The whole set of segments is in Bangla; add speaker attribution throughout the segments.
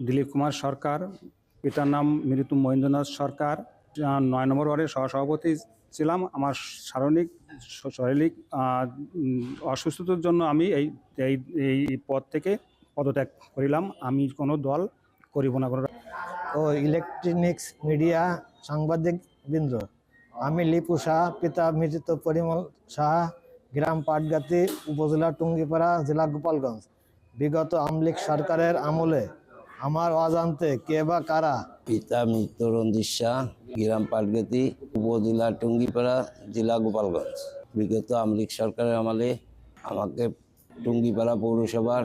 Speaker 1: দিলীপ কুমার সরকার, পিতার নাম মৃত্যু মহেন্দ্রনাথ সরকার। ৯ নম্বর ওয়ার্ডের সহসভাপতি ছিলাম। আমার শারীরিক অসুস্থতার জন্য আমি এই পদ থেকে পদত্যাগ করিলাম। আমি কোনো দল করিব না।
Speaker 2: ও ইলেকট্রনিক্স মিডিয়া সাংবাদিক বৃন্দ, আমি লিপু সাহা, পিতা মৃত পরিমল সাহা, গ্রাম পাটগাতি, উপজেলা টুঙ্গিপাড়া, জেলা গোপালগঞ্জ। বিগত আওয়ামী লীগ সরকারের আমলে আমার অজান্তে কে বা কারা
Speaker 3: পিতা মৃত রঞ্জিত শাহ, গ্রাম পাটগাতি, উপজেলা টুঙ্গিপাড়া, জেলা গোপালগঞ্জ। বিগত আওয়ামী লীগ সরকারের আমলে আমাকে টুঙ্গিপাড়া পৌরসভার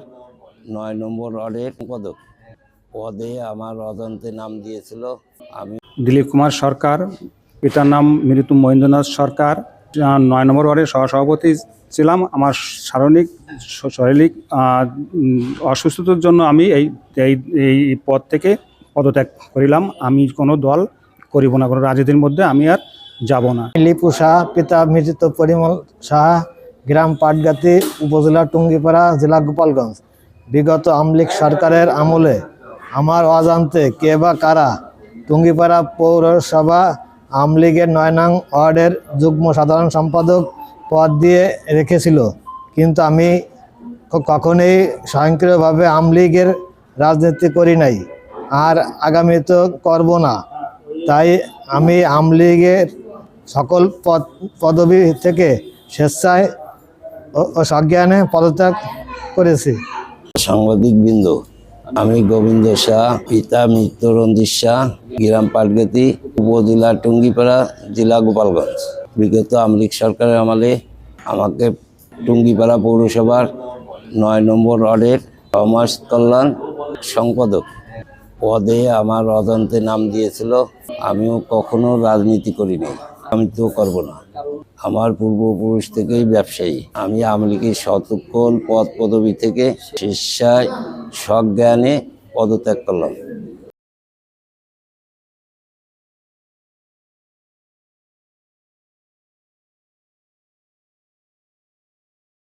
Speaker 3: ৯ নম্বর ওয়ার্ডের পদে আমার অজান্তে নাম দিয়েছিল। আমি
Speaker 1: দিলীপ কুমার সরকার, পিতার নাম মৃত্যু মহেন্দ্রনাথ সরকার। ৯ নম্বর ওয়ার্ডের সহসভাপতি ছিলাম। আমার শারীরিক অসুস্থতার জন্য আমি এই পদ থেকে পদত্যাগ করিলাম। আমি কোনো দল করিব না, কোনো রাজনীতির মধ্যে আমি আর যাব না।
Speaker 2: লিপু সাহা, পিতা মৃত পরিমল সাহা, গ্রাম পাটগাতি, উপজেলা টুঙ্গিপাড়া, জেলা গোপালগঞ্জ। বিগত আওয়ামী লীগ সরকারের আমলে আমার অজান্তে কে বা কারা টুঙ্গিপাড়া পৌরসভা আওয়ামী লীগের ৯ নং ওয়ার্ডের যুগ্ম সাধারণ সম্পাদক পদ দিয়ে রেখেছিল, কিন্তু আমি কখনোই স্বয়ংক্রিয়ভাবে আওয়ামী লীগের রাজনীতি করি নাই, আর আগামীতেও করব না। তাই আমি আওয়ামী লীগের সকল পদবি থেকে স্বেচ্ছায় ও সজ্ঞানে পদত্যাগ করেছি।
Speaker 3: সাংবাদিক বৃন্দ, আমি গোবিন্দ শাহ, পিতা মৃত রঞ্জিত শাহ, গ্রাম পাটগাতি, উপজেলা টুঙ্গিপাড়া, জেলা গোপালগঞ্জ। বিগত আওয়ামী লীগ সরকারের আমলে আমাকে টুঙ্গিপাড়া পৌরসভার ৯ নম্বর ওয়ার্ডের সমাজ কল্যাণ সম্পাদক পদে আমার অজান্তে নাম দিয়েছিল। আমিও কখনো রাজনীতি করিনি, আমি তো করব না। আমার পূর্বপুরুষ থেকেই ব্যবসায়ী। আমি আওয়ামী লীগের সকল পদ পদবি থেকে স্বেচ্ছায় সজ্ঞানে পদত্যাগ করলাম।